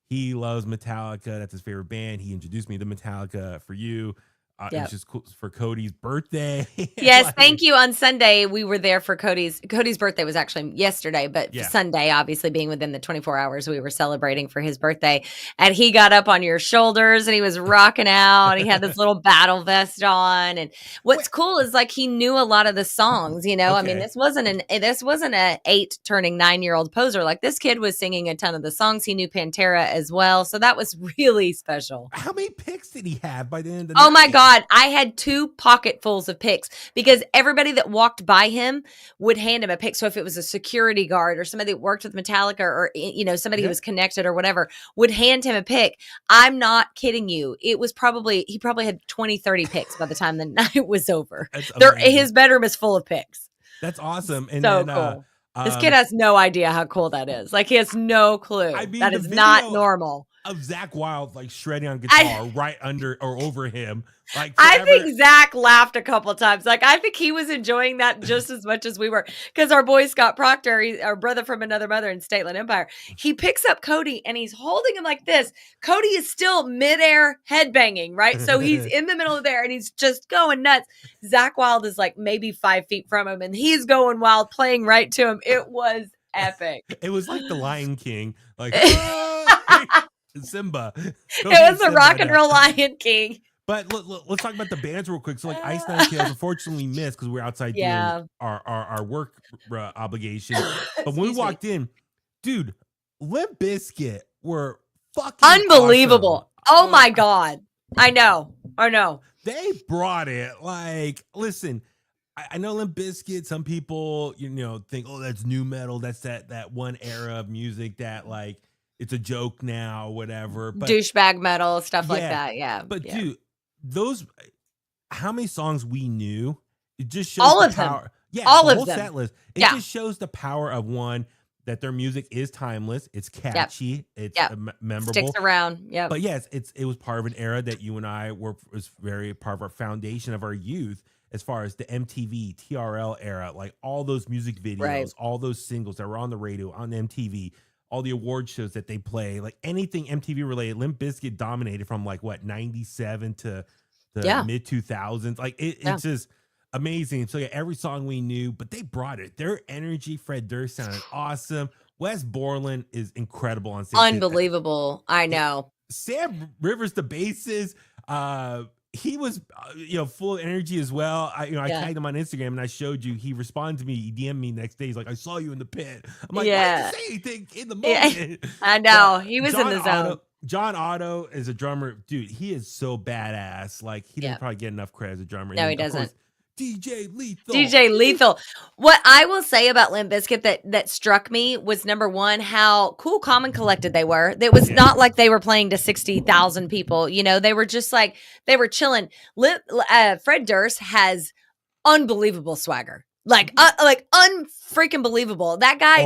he loves Metallica. That's his favorite band. He introduced me to Metallica for you. It was just cool for Cody's birthday. Yes, like, thank you. On Sunday, we were there for Cody's birthday was actually yesterday, but Sunday, obviously being within the 24 hours, we were celebrating for his birthday. And he got up on your shoulders and he was rocking out. He had this little battle vest on. And what's cool is like he knew a lot of the songs, you know. Okay. I mean, this wasn't an 8 turning 9-year-old poser. Like this kid was singing a ton of the songs. He knew Pantera as well. So that was really special. How many picks did he have by the end of the night? Oh my God. I had 2 pocketfuls of picks because everybody that walked by him would hand him a pick. So if it was a security guard or somebody that worked with Metallica or, you know, somebody who was connected or whatever would hand him a pick. I'm not kidding you. He probably had 20, 30 picks by the time the night was over. His bedroom is full of picks. That's awesome. And so then, cool. This kid has no idea how cool that is. Like he has no clue. I mean, that is not normal. Of Zakk Wylde like shredding on guitar right under or over him. Like I think Zach laughed a couple times. Like I think he was enjoying that just as much as we were. Because our boy Scott Proctor, our brother from another mother in Stateland Empire, he picks up Cody and he's holding him like this. Cody is still midair headbanging, right? So he's in the middle of there and he's just going nuts. Zakk Wylde is like maybe 5 feet from him and he's going wild, playing right to him. It was epic. It was like the Lion King, like Simba. It was the rock and roll Lion King. But let's talk about the bands real quick. So like Ice Nine Kills unfortunately missed because we were outside doing our work obligation. But when we walked in, dude, Limp Bizkit were fucking unbelievable. Awesome. Oh my God. I know. They brought it. Like, listen, I know Limp Bizkit, some people, you know, think, oh, that's new metal. That's that one era of music that like it's a joke now, whatever. But douchebag metal, stuff like that. Yeah. But dude, how many songs we knew? It just shows all the of power. them. Yeah, all the of whole them. set list. It just shows the power of one, that their music is timeless. It's catchy. It's memorable. Sticks around. Yeah. But yes, it was part of an era that you and I was very part of our foundation of our youth, as far as the MTV, TRL era, like all those music videos, all those singles that were on the radio, on MTV, all the award shows that they play, like anything MTV related. Limp Bizkit dominated from like what 97 to the mid 2000s. Like it's just amazing. So every song we knew, but they brought it. Their energy, Fred Durst sounded awesome. Wes Borland is incredible on stage. Unbelievable. I know. Sam Rivers, the bassist, he was, full of energy as well. I tagged him on Instagram and I showed you. He responded to me. He DM'd me next day. He's like, "I saw you in the pit." I'm like, "Why didn't you say anything in the moment?" I know. He was in the zone. John Otto is a drummer, dude. He is so badass. Like he doesn't probably get enough credit as a drummer. No, he doesn't. DJ Lethal. What I will say about Limp Bizkit that struck me was, number one, how cool, calm, and collected they were. It was not like they were playing to 60,000 people. You know, they were just like, they were chilling. Fred Durst has unbelievable swagger. Like unfreaking believable. That guy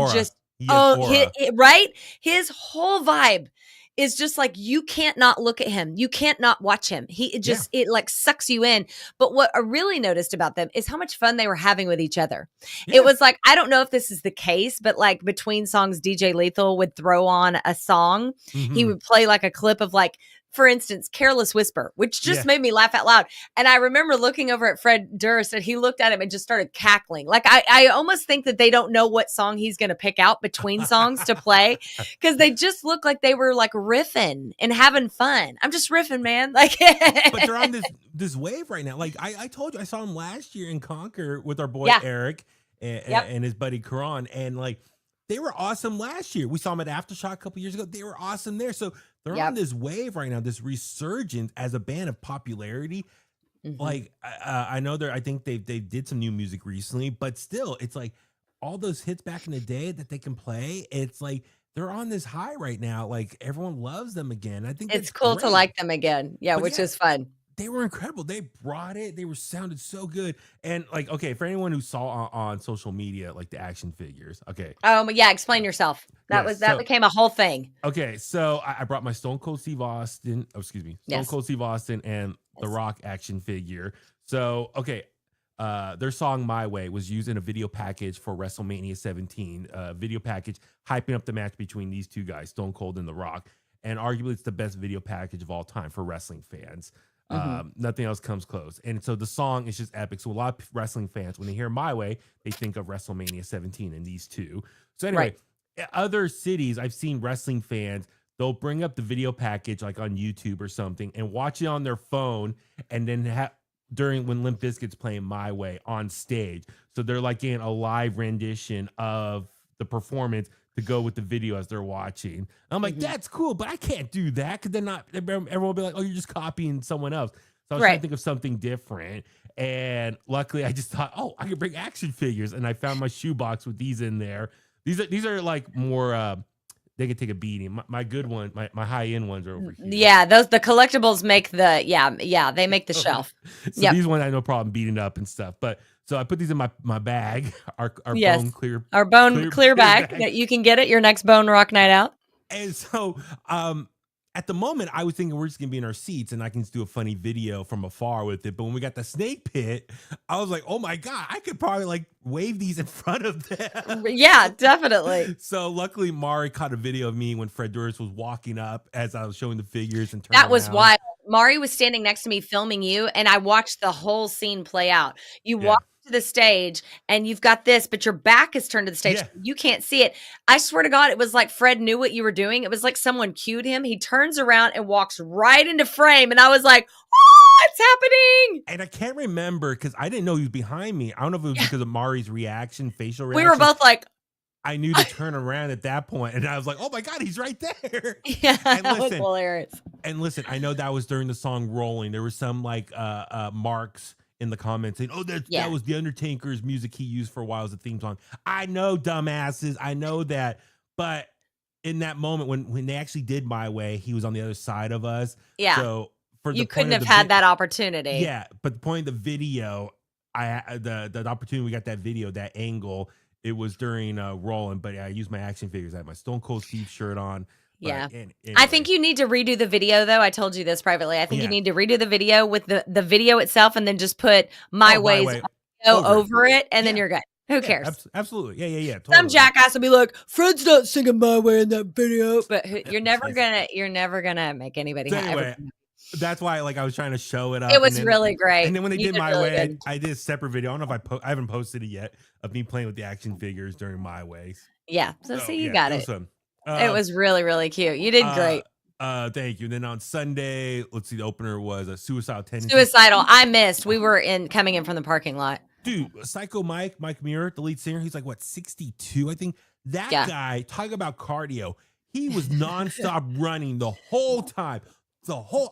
right? His whole vibe is just like, you can't not look at him. You can't not watch him. It like sucks you in. But what I really noticed about them is how much fun they were having with each other. Yeah. It was like, I don't know if this is the case, but like between songs, DJ Lethal would throw on a song. Mm-hmm. He would play like a clip of like, for instance, Careless Whisper, which just made me laugh out loud. And I remember looking over at Fred Durst and he looked at him and just started cackling. Like I almost think that they don't know what song he's going to pick out between songs to play, because they just look like they were like riffing and having fun. I'm just riffing, man. Like, but they're on this wave right now. Like I told you, I saw him last year in Concord with our boy Eric and his buddy Karan, and like they were awesome last year. We saw him at Aftershock a couple years ago. They were awesome there. So they're on this wave right now, this resurgence as a band of popularity. Mm-hmm. Like I know I think they did some new music recently, but still, it's like all those hits back in the day that they can play. It's like they're on this high right now. Like everyone loves them again. I think it's cool to like them again. Yeah, which is fun. They were incredible. They brought it. They sounded so good. And like, okay, for anyone who saw on social media, like the action figures. Okay. Explain yourself. That became a whole thing. Okay, so I brought my Stone Cold Steve Austin. Oh, excuse me, Stone Cold Steve Austin and The Rock action figure. So okay, their song "My Way" was used in a video package for WrestleMania 17. Video package hyping up the match between these two guys, Stone Cold and The Rock. And arguably, it's the best video package of all time for wrestling fans. Nothing else comes close. And so the song is just epic. So a lot of wrestling fans, when they hear My Way, they think of WrestleMania 17 and these two. So anyway, other cities, I've seen wrestling fans, they'll bring up the video package like on YouTube or something and watch it on their phone, and then during when Limp Bizkit's playing My Way on stage. So they're like getting a live rendition of the performance to go with the video as they're watching. I'm like, that's cool, but I can't do that because then everyone will be like, oh, you're just copying someone else. So I was trying to think of something different. And luckily I just thought, oh, I could bring action figures. And I found my shoebox with these in there. These are like more they could take a beating. My good one, my high end ones are over here. Yeah, the collectibles make they make the shelf. So these ones I have no problem beating up and stuff. But so I put these in my bag, our bone clear bag that you can get at your next Bone Rock night out. And so at the moment I was thinking we're just gonna be in our seats and I can just do a funny video from afar with it. But when we got the snake pit, I was like, oh my God, I could probably like wave these in front of them. Yeah, definitely. So luckily Mari caught a video of me when Fred Durst was walking up as I was showing the figures and that was wild. Mari was standing next to me filming you, and I watched the whole scene play out. You walk to the stage and you've got this, but your back is turned to the stage. You can't see it. I swear to God, it was like Fred knew what you were doing. It was like someone cued him. He turns around and walks right into frame. And I was like, oh, it's happening. And I can't remember because I didn't know he was behind me. I don't know if it was because of Mari's facial reaction. We were both like, I knew to turn around at that point, and I was like, "Oh my God, he's right there!" Yeah, that was hilarious. And listen, I know that was during the song "Rolling." There was some like marks in the comments saying, "Oh, that was the Undertaker's music he used for a while as a theme song." I know, dumbasses, I know that, but in that moment when they actually did My Way, he was on the other side of us. Yeah, so you couldn't have had that opportunity. Yeah, but the point of the video, the opportunity we got that video, that angle. It was during Rolling, but I used my action figures. I had my Stone Cold Steve shirt on. Anyway. I think you need to redo the video, though. I told you this privately. I think you need to redo the video with the video itself and then just put My Way's over it, and then you're good. Who cares? Absolutely. Yeah. Totally. Some jackass will be like, Fred's not singing My Way in that video. But you're never gonna make anybody happy. That's why, like, I was trying to show it up. It was really great. And then when they did My Way, I did a separate video. I don't know if I haven't posted it yet of me playing with the action figures during My Way. Yeah. So see, you got it. It was really, really cute. You did great. Thank you. And then on Sunday, let's see, the opener was a Suicidal Tendencies. Suicidal. I missed. We were coming in from the parking lot. Dude, Psycho Mike Muir, the lead singer, he's like, what, 62, I think? That guy, talking about cardio, he was nonstop running the whole time.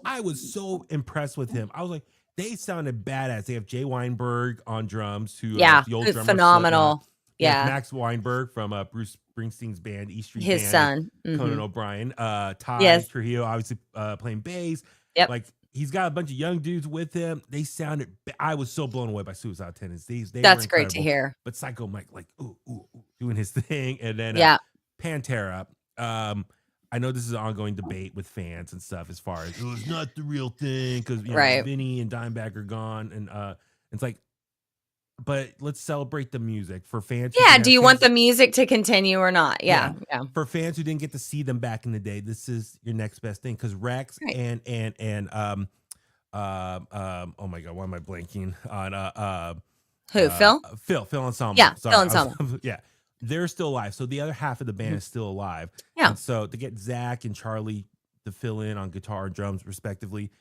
I was so impressed with him. I was like, they sounded badass. They have Jay Weinberg on drums, who the old drummer, phenomenal. Max Weinberg from Bruce Springsteen's band, E Street his Band, son, Conan O'Brien, Ty Trujillo, obviously playing bass. Yep. Like, he's got a bunch of young dudes with him. They sounded. I was so blown away by Suicidal Tendencies. That's great to hear. But Psycho Mike, like, ooh, doing his thing, and then Pantera. I know this is an ongoing debate with fans and stuff as far as it was not the real thing because Vinny and Dimebag are gone, and it's like, but let's celebrate the music for fans. Yeah, do you want the music to continue or not? Yeah. For fans who didn't get to see them back in the day, this is your next best thing because Rex and oh my God, why am I blanking on who? Phil Anselmo. Yeah, Phil Anselmo. Yeah. They're still alive. So the other half of the band is still alive. Yeah. And so to get Zach and Charlie to fill in on guitar and drums, respectively,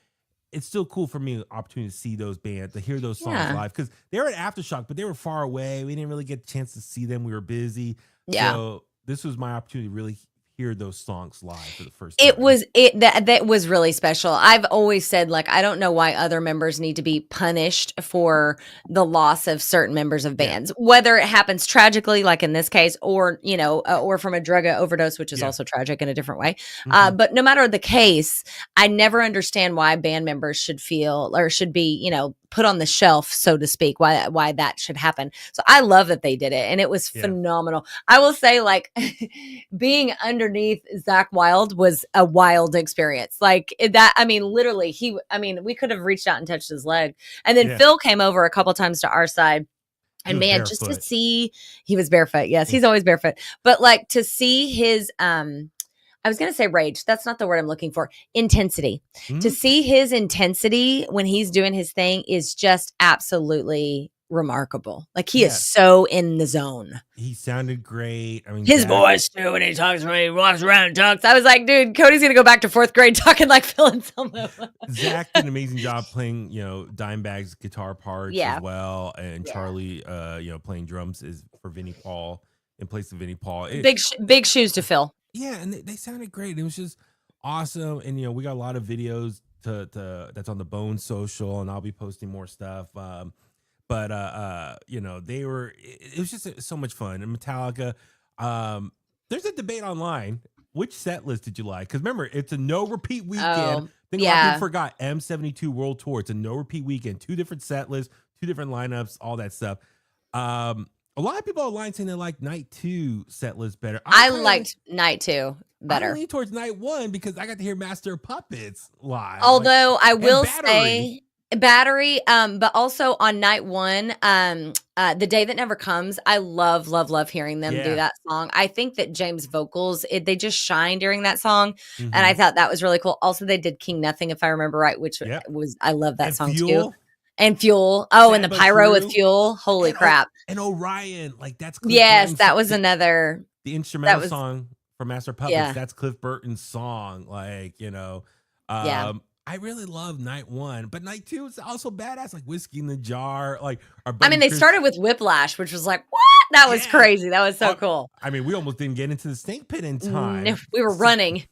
it's still cool for me, an opportunity to see those bands, to hear those songs live. Because they were at Aftershock, but they were far away. We didn't really get a chance to see them. We were busy. Yeah. So this was my opportunity to really hear those songs live for the first time. That was really special. I've always said, like, I don't know why other members need to be punished for the loss of certain members of bands, whether it happens tragically, like in this case, or, or from a drug overdose, which is also tragic in a different way. Mm-hmm. But no matter the case, I never understand why band members should feel or should be, put on the shelf, so to speak, why that should happen. So I love that they did it. And it was phenomenal. I will say, like, being underneath Zach Wilde was a wild experience. Like that, I mean, literally we could have reached out and touched his leg. And then Phil came over a couple times to our side. And man, barefoot. Just to see, he was barefoot. Yes, he's always barefoot. But like to see his, I was going to say rage. That's not the word I'm looking for. Intensity. To see his intensity when he's doing his thing is just absolutely remarkable. Like he is so in the zone. He sounded great. I mean, his voice too when he talks, when he walks around and talks. I was like, dude, Cody's gonna go back to 4th grade talking like Phil Anselmo. Zach did an amazing job playing, Dimebag's guitar parts as well, and Charlie, playing drums is for Vinnie Paul in place of Vinnie Paul. Big shoes to fill. Yeah, and they sounded great. It was just awesome, and we got a lot of videos to that's on the Bone social, and I'll be posting more stuff. But they were. It was just so much fun. And Metallica, there's a debate online. Which set list did you like? Because remember, it's a no repeat weekend. I think a lot of people forgot M72 World Tour. It's a no repeat weekend. 2 different set lists, 2 different lineups, all that stuff. A lot of people online saying they like night 2 set list better. I liked night 2 better. I lean towards night 1 because I got to hear Master of Puppets live. Although I will say. Battery, but also on night 1, The Day That Never Comes, I love hearing them do that song. I think that James' vocals, they just shine during that song, and I thought that was really cool. Also, they did King Nothing, if I remember right, which was, I love that song too. And Fuel. Oh, and the pyro with Fuel. Holy crap. And Orion, like that's Cliff Burton's that was another. The instrumental song from Master of Puppets, that's Cliff Burton's song. Like, I really love night 1, but night 2 is also badass, like Whiskey in the Jar. Like, they started with Whiplash, which was like, what? That was crazy. That was so cool. I mean, we almost didn't get into the Snake Pit in time. No, we were running.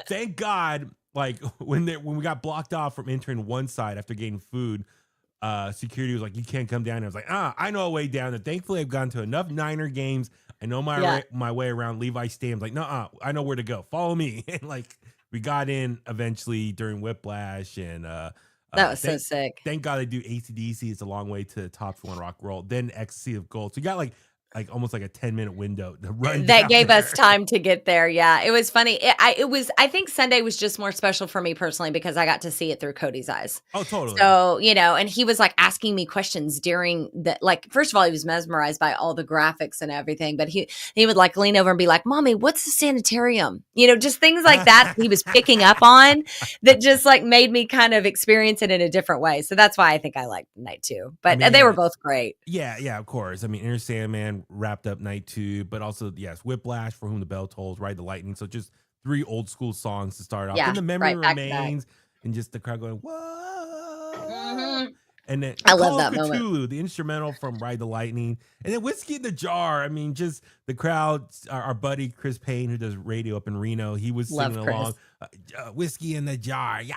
Thank God, like when we got blocked off from entering one side after getting food, security was like, you can't come down. I was like, I know a way down. And thankfully, I've gone to enough Niner games. I know my way around Levi Stadium. Like, I know where to go. Follow me. And like, we got in eventually during Whiplash, and that was so sick. Thank God they do AC/DC. It's a long way to the top if you want to rock roll. Then Ecstasy of Gold. So you got like almost like a 10-minute window to run. That gave us time to get there. Yeah, it was funny. I think Sunday was just more special for me personally because I got to see it through Cody's eyes. Oh, totally. So, and he was like asking me questions during the, like, first of all, he was mesmerized by all the graphics and everything, but he would like lean over and be like, Mommy, what's the sanitarium? Just things like that he was picking up on that just like made me kind of experience it in a different way. So that's why I think I liked night 2, but they were both great. Yeah, of course. I mean, Inner Sandman wrapped up night 2, but also Whiplash, For Whom the Bell Tolls, Ride the Lightning. So just 3 old school songs to start off. And the memory remains, and just the crowd going, whoa. And then I love that Cthulhu, moment. The instrumental from Ride the Lightning, and then Whiskey in the Jar. I mean, just the crowd. Our buddy Chris Payne, who does radio up in Reno, he was singing along. Whiskey in the Jar, yeah.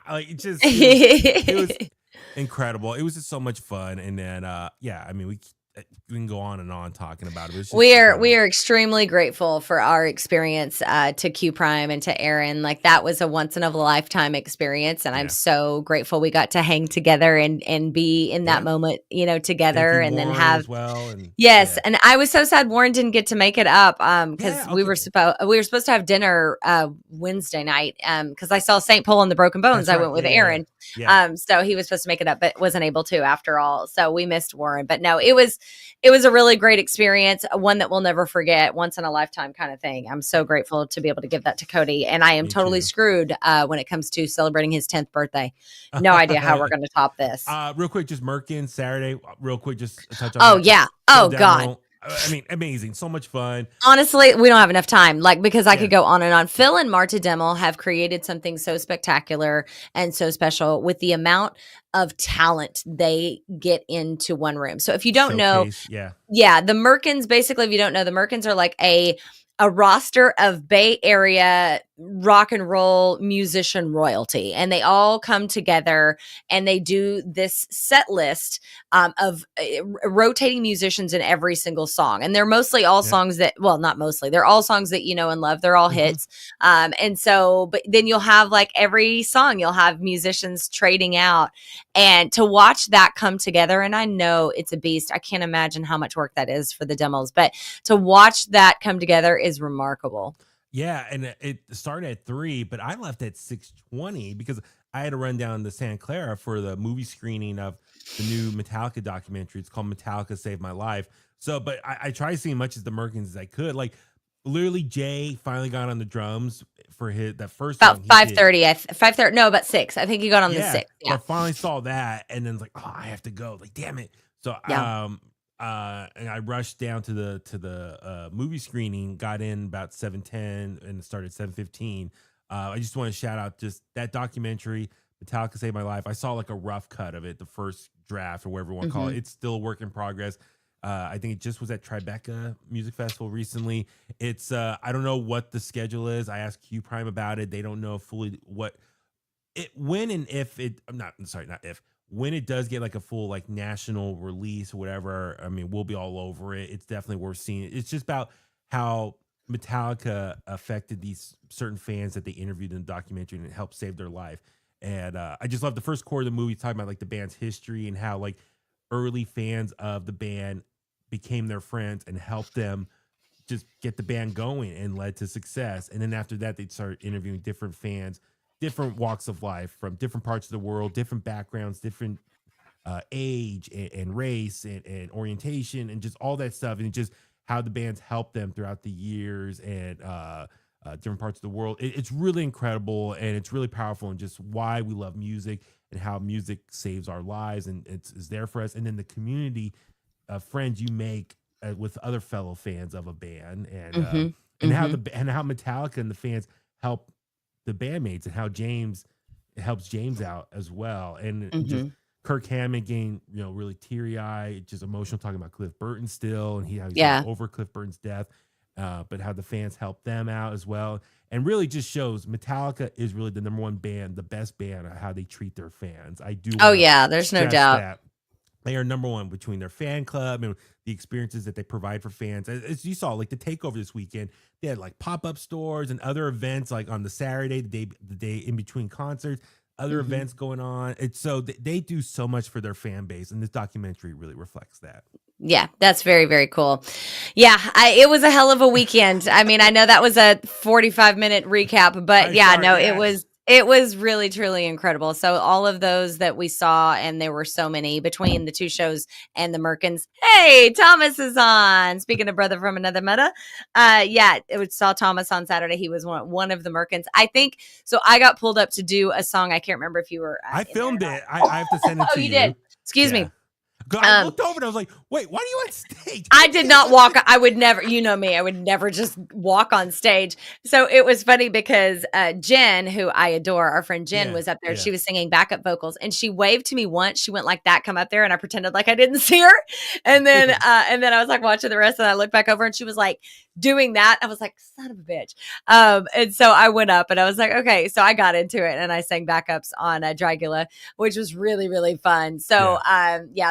Like it was incredible. It was just so much fun. And then I mean, we can go on and on talking about it. We are extremely grateful for our experience to Q Prime and to Aaron. Like that was a once in a lifetime experience, and I'm so grateful we got to hang together and be in that moment, together, and then have as well. And, and I was so sad Warren didn't get to make it up because we were supposed to have dinner Wednesday night because I saw St. Paul and the Broken Bones. I went with Aaron. So he was supposed to make it up, but wasn't able to after all. So we missed Warren, but no, it was a really great experience, one that we'll never forget, once in a lifetime kind of thing. I'm so grateful to be able to give that to Cody, and I am totally screwed when it comes to celebrating his 10th birthday. No idea how we're going to top this. Real quick, just Merkins Saturday. Real quick, just a touch on. Oh yeah. Oh God. I mean, amazing. So much fun. Honestly, we don't have enough time, because I could go on and on. Phil and Marta Demmel have created something so spectacular and so special with the amount of talent they get into one room. So if you don't know, the Merkins, basically, if you don't know, the Merkins are like a roster of Bay Area rock and roll musician royalty, and they all come together and they do this set list of rotating musicians in every single song, and they're mostly all songs that, well, not mostly, they're all songs that you know and love. They're all hits, and so, but then you'll have like every song you'll have musicians trading out, and to watch that come together, and I know it's a beast. I can't imagine how much work that is for the demos, but to watch that come together is remarkable. Yeah, and it started at 3, but I left at 6:20 because I had to run down to Santa Clara for the movie screening of the new Metallica documentary. It's called Metallica Saved My Life. So, but I tried seeing as much as the Merkins as I could. Like, literally Jay finally got on the drums for that first about song. 5:30. 5:30. No, about 6. I think he got on the 6. Yeah. So I finally saw that, and then it's like, oh, I have to go. Like, damn it. So and I rushed down to the movie screening, got in about 7:10 and started 7:15. I just want to shout out just that documentary, Metallica Saved My Life. I saw like a rough cut of it, the first draft or whatever you want to call it. It's still a work in progress. I think it just was at Tribeca Music Festival recently. It's I don't know what the schedule is. I asked Q Prime about it. They don't know fully what it when and if it. When it does get like a full like national release or whatever. I mean, we'll be all over it. It's definitely worth seeing. It's just about how Metallica affected these certain fans that they interviewed in the documentary, and it helped save their life. And I just love the first quarter of the movie talking about like the band's history and how like early fans of the band became their friends and helped them just get the band going and led to success. And then after that, they'd start interviewing different fans, different walks of life from different parts of the world, different backgrounds, different age and race and orientation and just all that stuff. And just how the bands helped them throughout the years and different parts of the world. It's really incredible, and it's really powerful, and just why we love music and how music saves our lives and it's there for us. And then the community of friends you make with other fellow fans of a band, and how how Metallica and the fans help the bandmates, and how James helps James out as well. And just Kirk Hammett getting, really teary-eyed, just emotional, talking about Cliff Burton still, and how he's over Cliff Burton's death, but how the fans help them out as well. And really just shows Metallica is really the number one band, the best band, how they treat their fans. I do. Oh yeah, there's no doubt. That they are number one between their fan club and the experiences that they provide for fans. As you saw, like the takeover this weekend, they had like pop-up stores and other events, like on the Saturday, the day in between concerts, other events going on. It's so they do so much for their fan base, and this documentary really reflects that. Yeah, that's very, very cool. Yeah, it was a hell of a weekend. I mean, I know that was a 45-minute recap, but it was really, truly incredible. So all of those that we saw, and there were so many between the two shows and the Merkins. Hey, Thomas is on. Speaking of Brother from Another Mother. Saw Thomas on Saturday. He was one of the Merkins. I think, so I got pulled up to do a song. I can't remember if you were. I filmed it. I have to send it to you. Oh, you did? Excuse me. I looked over and I was like, wait, why are you on stage? I did not walk. I would never, you know me, I would never just walk on stage. So it was funny because Jen, who I adore, our friend Jen, was up there. Yeah. She was singing backup vocals, and she waved to me once. She went like that, come up there, and I pretended like I didn't see her. And then I was like watching the rest, and I looked back over, and she was like doing that. I was like, son of a bitch. And so I went up, and I was like, okay. So I got into it, and I sang backups on Dragula, which was really, really fun. So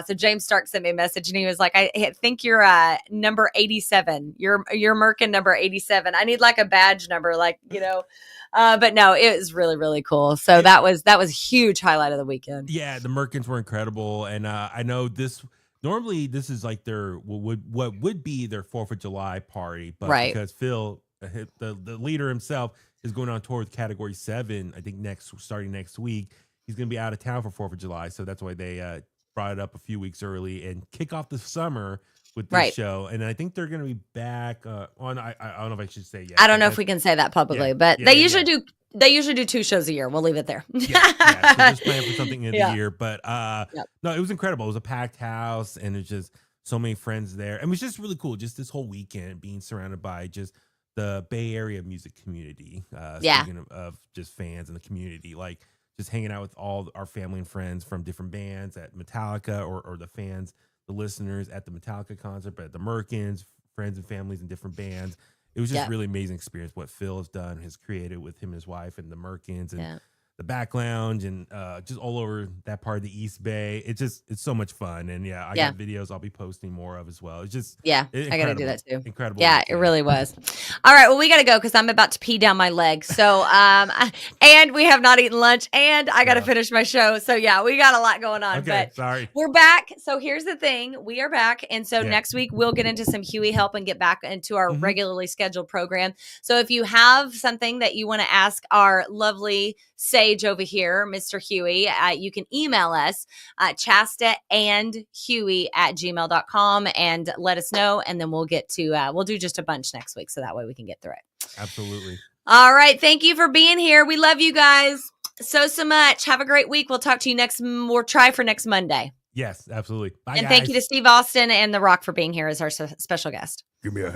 so James Stark sent me a message, and he was like, I think you're number 87. You're Merkin number 87. I need like a badge number, like, but no, it was really, really cool. So that was a huge highlight of the weekend. Yeah, the Merkins were incredible. And I know normally this is like their what would be their 4th of July party, but because Phil, the leader himself, is going on tour with Category 7, I think starting next week, he's going to be out of town for 4th of July. So that's why they brought it up a few weeks early and kick off the summer with this show. And I think they're going to be back on. I don't know if I should say yet. I don't know if we can say that publicly, but they usually do. They usually do 2 shows a year. We'll leave it there. So just plan for something in the year. But no, it was incredible. It was a packed house, and it's just so many friends there. And it was just really cool. Just this whole weekend being surrounded by just the Bay Area music community. Speaking of just fans in the community, like just hanging out with all our family and friends from different bands at Metallica, or the fans, the listeners at the Metallica concert, but at the Merkins, friends and families in different bands. It was just really amazing experience what Phil has created with him and his wife and the Merkins and the back lounge and just all over that part of the East Bay. It's so much fun. And I got videos I'll be posting more of as well. It's just, I got to do that too. Incredible. Yeah, it really was. All right. Well, we got to go because I'm about to pee down my leg. So, and we have not eaten lunch, and I got to finish my show. So we got a lot going on, but sorry. We're back. So here's the thing. We are back. And so next week we'll get into some Huey help and get back into our regularly scheduled program. So if you have something that you want to ask our lovely, safe, Sage over here, Mr. Huey. You can email us chastaandhuey@gmail.com and let us know. And then we'll get to, we'll do just a bunch next week. So that way we can get through it. Absolutely. All right. Thank you for being here. We love you guys so much. Have a great week. We'll talk to you we'll try for next Monday. Yes, absolutely. Bye, and guys. thank you to Steve Austin and The Rock for being here as our special guest. Give me a